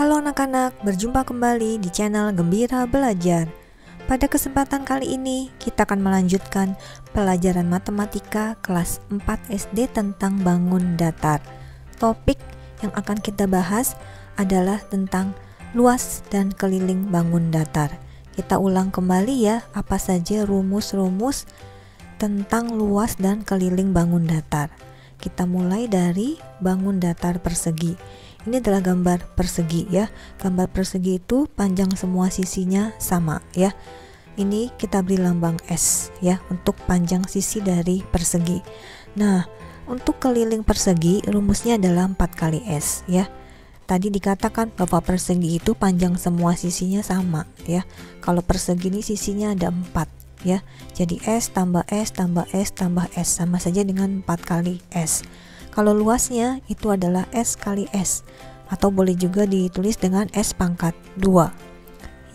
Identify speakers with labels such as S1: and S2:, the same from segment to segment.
S1: Halo anak-anak, berjumpa kembali di channel Gembira Belajar. Pada kesempatan kali ini, kita akan melanjutkan pelajaran matematika kelas 4 SD tentang bangun datar. Topik yang akan kita bahas adalah tentang luas dan keliling bangun datar. Kita ulang kembali ya, apa saja rumus-rumus tentang luas dan keliling bangun datar. Kita mulai dari bangun datar persegi. Ini adalah gambar persegi ya. Gambar persegi itu panjang semua sisinya sama ya. Ini kita beri lambang S ya untuk panjang sisi dari persegi. Nah, untuk keliling persegi rumusnya adalah 4 kali S ya. Tadi dikatakan bahwa persegi itu panjang semua sisinya sama ya. Kalau persegi ini sisinya ada 4 ya. Jadi S tambah S tambah S tambah S sama saja dengan 4 kali S. Kalau luasnya itu adalah S kali S, atau boleh juga ditulis dengan S pangkat 2.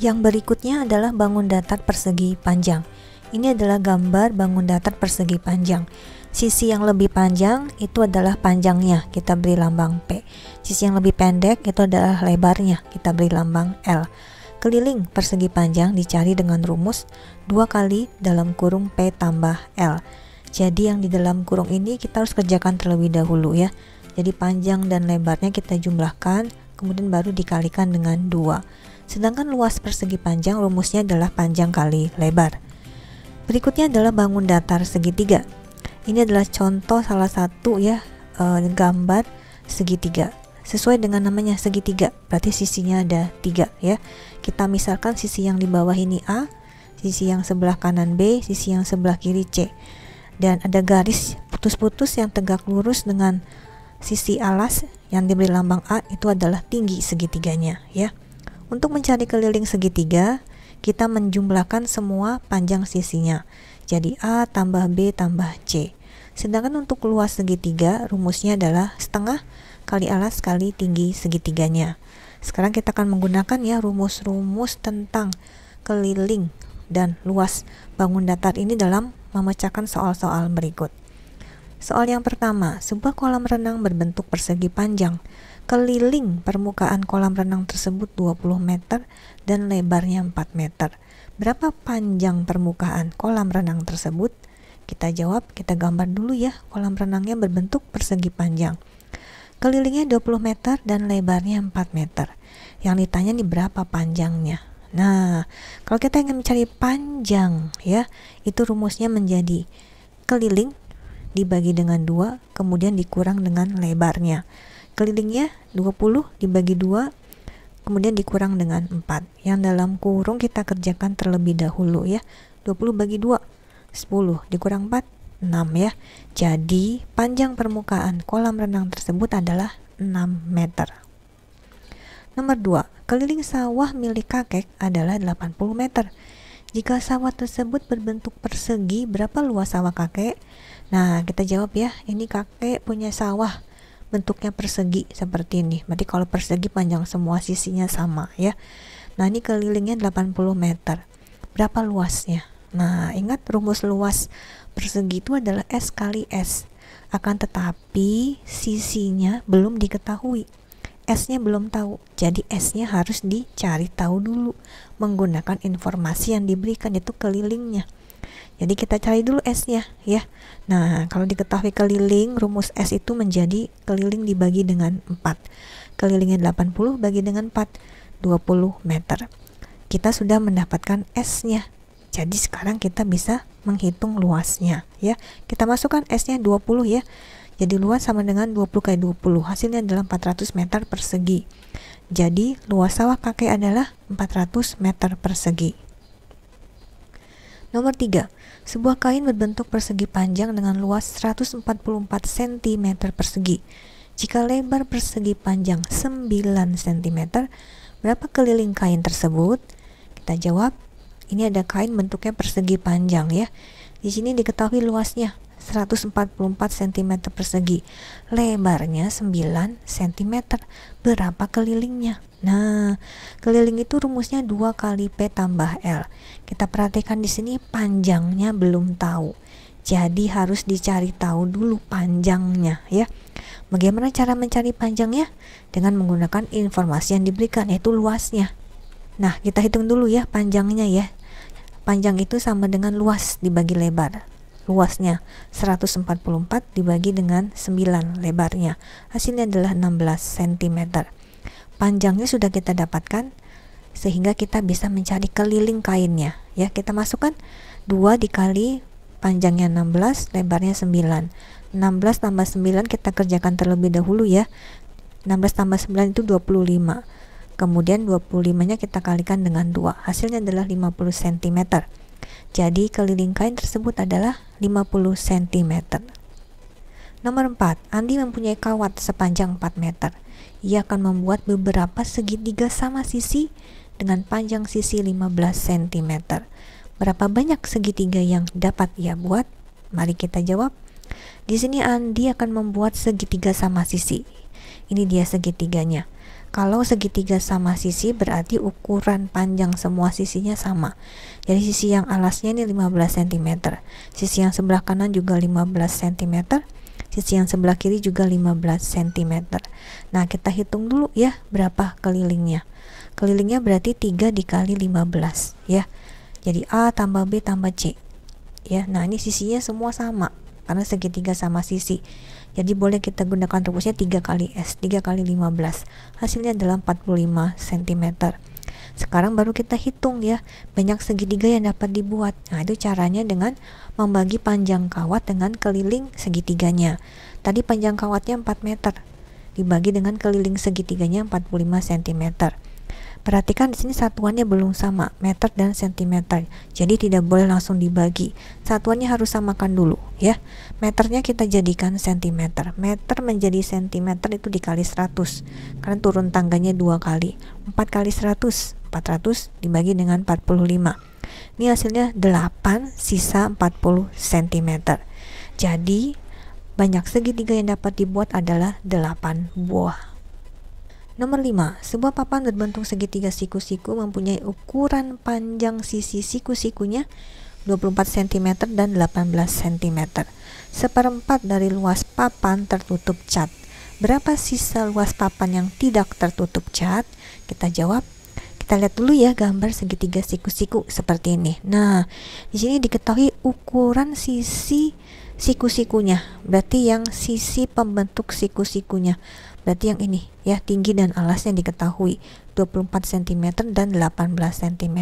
S1: Yang berikutnya adalah bangun datar persegi panjang. Ini adalah gambar bangun datar persegi panjang. Sisi yang lebih panjang itu adalah panjangnya, kita beri lambang P. Sisi yang lebih pendek itu adalah lebarnya, kita beri lambang L. Keliling persegi panjang dicari dengan rumus 2 kali dalam kurung P tambah L. Jadi yang di dalam kurung ini kita harus kerjakan terlebih dahulu ya. Jadi panjang dan lebarnya kita jumlahkan, kemudian baru dikalikan dengan 2. Sedangkan luas persegi panjang rumusnya adalah panjang kali lebar. Berikutnya adalah bangun datar segitiga. Ini adalah contoh salah satu ya gambar segitiga. Sesuai dengan namanya segitiga, berarti sisinya ada 3 ya. Kita misalkan sisi yang di bawah ini A, sisi yang sebelah kanan B, sisi yang sebelah kiri C. Dan ada garis putus-putus yang tegak lurus dengan sisi alas yang diberi lambang A, itu adalah tinggi segitiganya ya. Untuk mencari keliling segitiga, kita menjumlahkan semua panjang sisinya. Jadi A tambah B tambah C. Sedangkan untuk luas segitiga, rumusnya adalah setengah kali alas kali tinggi segitiganya. Sekarang kita akan menggunakan ya rumus-rumus tentang keliling dan luas bangun datar ini dalam memecahkan soal-soal berikut. Soal yang pertama, sebuah kolam renang berbentuk persegi panjang. Keliling permukaan kolam renang tersebut 20 meter dan lebarnya 4 meter. Berapa panjang permukaan kolam renang tersebut? Kita jawab, kita gambar dulu ya. Kolam renangnya berbentuk persegi panjang. Kelilingnya 20 meter dan lebarnya 4 meter. Yang ditanya nih berapa panjangnya? Nah, kalau kita ingin mencari panjang ya, itu rumusnya menjadi keliling dibagi dengan 2, kemudian dikurang dengan lebarnya. Kelilingnya 20 dibagi 2, kemudian dikurang dengan 4. Yang dalam kurung kita kerjakan terlebih dahulu ya. 20 bagi 2, 10, dikurang 4, 6 ya. Jadi panjang permukaan kolam renang tersebut adalah 6 meter. Nomor 2, keliling sawah milik kakek adalah 80 meter. Jika sawah tersebut berbentuk persegi, berapa luas sawah kakek? Nah, kita jawab ya, ini kakek punya sawah bentuknya persegi seperti ini. Berarti kalau persegi panjang semua sisinya sama ya. Nah, ini kelilingnya 80 meter. Berapa luasnya? Nah, ingat rumus luas persegi itu adalah S kali S. Akan tetapi sisinya belum diketahui. S-nya belum tahu, jadi S-nya harus dicari tahu dulu menggunakan informasi yang diberikan, yaitu kelilingnya. Jadi kita cari dulu S-nya ya. Nah, kalau diketahui keliling, rumus S itu menjadi keliling dibagi dengan 4. Kelilingnya 80 bagi dengan 4, 20 meter. Kita sudah mendapatkan S-nya. Jadi sekarang kita bisa menghitung luasnya ya. Kita masukkan S-nya 20 ya. Jadi luas sama dengan 20 kali 20, hasilnya adalah 400 meter persegi. Jadi luas sawah kakek adalah 400 meter persegi. Nomor 3, sebuah kain berbentuk persegi panjang dengan luas 144 cm persegi. Jika lebar persegi panjang 9 cm, berapa keliling kain tersebut? Kita jawab, ini ada kain bentuknya persegi panjang ya. Di sini diketahui luasnya 144 cm persegi, lebarnya 9 cm. Berapa kelilingnya? Nah, keliling itu rumusnya 2 kali P tambah L. Kita perhatikan di sini panjangnya belum tahu. Jadi harus dicari tahu dulu panjangnya ya. Bagaimana cara mencari panjangnya? Dengan menggunakan informasi yang diberikan, yaitu luasnya. Nah, kita hitung dulu ya panjangnya ya. Panjang itu sama dengan luas dibagi lebar. Luasnya 144 dibagi dengan 9 lebarnya. Hasilnya adalah 16 cm. Panjangnya sudah kita dapatkan, sehingga kita bisa mencari keliling kainnya. Ya, kita masukkan 2 dikali panjangnya 16, lebarnya 9. 16 tambah 9 kita kerjakan terlebih dahulu ya. 16 tambah 9 itu 25. Kemudian 25-nya kita kalikan dengan 2. Hasilnya adalah 50 cm. Jadi keliling kain tersebut adalah 50 cm. Nomor 4, Andi mempunyai kawat sepanjang 4 meter. Ia akan membuat beberapa segitiga sama sisi dengan panjang sisi 15 cm. Berapa banyak segitiga yang dapat ia buat? Mari kita jawab. Di sini Andi akan membuat segitiga sama sisi. Ini dia segitiganya. Kalau segitiga sama sisi berarti ukuran panjang semua sisinya sama. Jadi sisi yang alasnya ini 15 cm. Sisi yang sebelah kanan juga 15 cm. Sisi yang sebelah kiri juga 15 cm. Nah, kita hitung dulu ya berapa kelilingnya. Kelilingnya berarti 3 dikali 15 ya. Jadi A tambah B tambah C. Ya, nah ini sisinya semua sama karena segitiga sama sisi. Jadi boleh kita gunakan rumusnya 3 kali S, 3 kali 15. Hasilnya adalah 45 cm. Sekarang baru kita hitung ya, banyak segitiga yang dapat dibuat. Nah, itu caranya dengan membagi panjang kawat dengan keliling segitiganya. Tadi panjang kawatnya 4 meter, dibagi dengan keliling segitiganya 45 cm. Perhatikan di sini satuannya belum sama, meter dan sentimeter. Jadi tidak boleh langsung dibagi. Satuannya harus samakan dulu ya. Meternya kita jadikan sentimeter. Meter menjadi sentimeter itu dikali 100. Karena turun tangganya 2 kali. 4 kali 100, 400 dibagi dengan 45. Ini hasilnya 8 sisa 40 cm. Jadi banyak segitiga yang dapat dibuat adalah 8 buah. Nomor 5, sebuah papan berbentuk segitiga siku-siku mempunyai ukuran panjang sisi siku-sikunya 24 cm dan 18 cm. Seperempat dari luas papan tertutup cat. Berapa sisa luas papan yang tidak tertutup cat? Kita jawab. Kita lihat dulu ya gambar segitiga siku-siku seperti ini. Nah, di sini diketahui ukuran sisi siku-sikunya. Berarti yang sisi pembentuk siku-sikunya. Berarti yang ini ya, tinggi dan alasnya diketahui 24 cm dan 18 cm.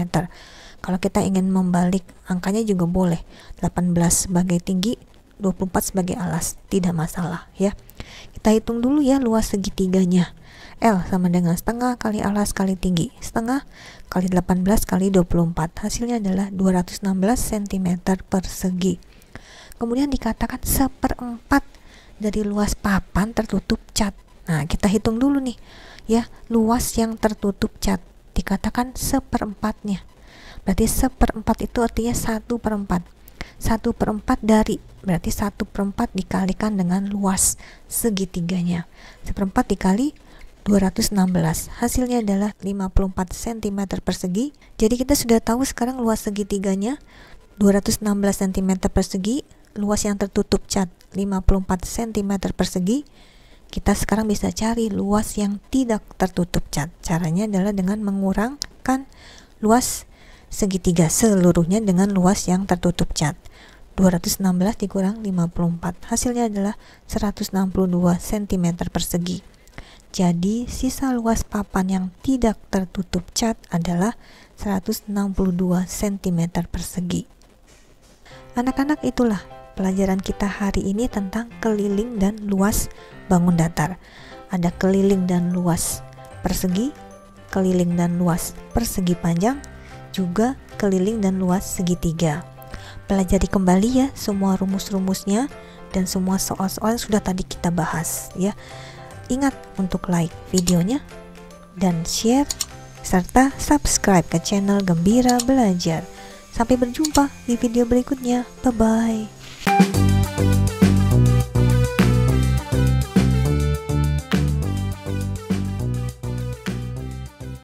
S1: Kalau kita ingin membalik angkanya juga boleh, 18 sebagai tinggi, 24 sebagai alas, tidak masalah ya. Kita hitung dulu ya luas segitiganya. L sama dengan setengah kali alas kali tinggi, setengah kali 18 kali 24, hasilnya adalah 216 cm persegi. Kemudian dikatakan seperempat dari luas papan tertutup cat. Nah, kita hitung dulu nih ya, luas yang tertutup cat dikatakan seperempatnya. Berarti seperempat itu artinya 1/4. 1/4 dari, berarti 1/4 dikalikan dengan luas segitiganya. Seperempat dikali 216, hasilnya adalah 54 cm persegi. Jadi kita sudah tahu sekarang luas segitiganya 216 cm persegi, luas yang tertutup cat 54 cm persegi. Kita sekarang bisa cari luas yang tidak tertutup cat. Caranya adalah dengan mengurangkan luas segitiga seluruhnya dengan luas yang tertutup cat. 216 dikurang 54, hasilnya adalah 162 cm persegi. Jadi sisa luas papan yang tidak tertutup cat adalah 162 cm persegi. Anak-anak, itulah pelajaran kita hari ini tentang keliling dan luas bangun datar. Ada keliling dan luas persegi, keliling dan luas persegi panjang, juga keliling dan luas segitiga. Pelajari kembali ya semua rumus-rumusnya dan semua soal-soal sudah tadi kita bahas ya. Ingat untuk like videonya dan share serta subscribe ke channel Gembira Belajar. Sampai berjumpa di video berikutnya. Bye bye.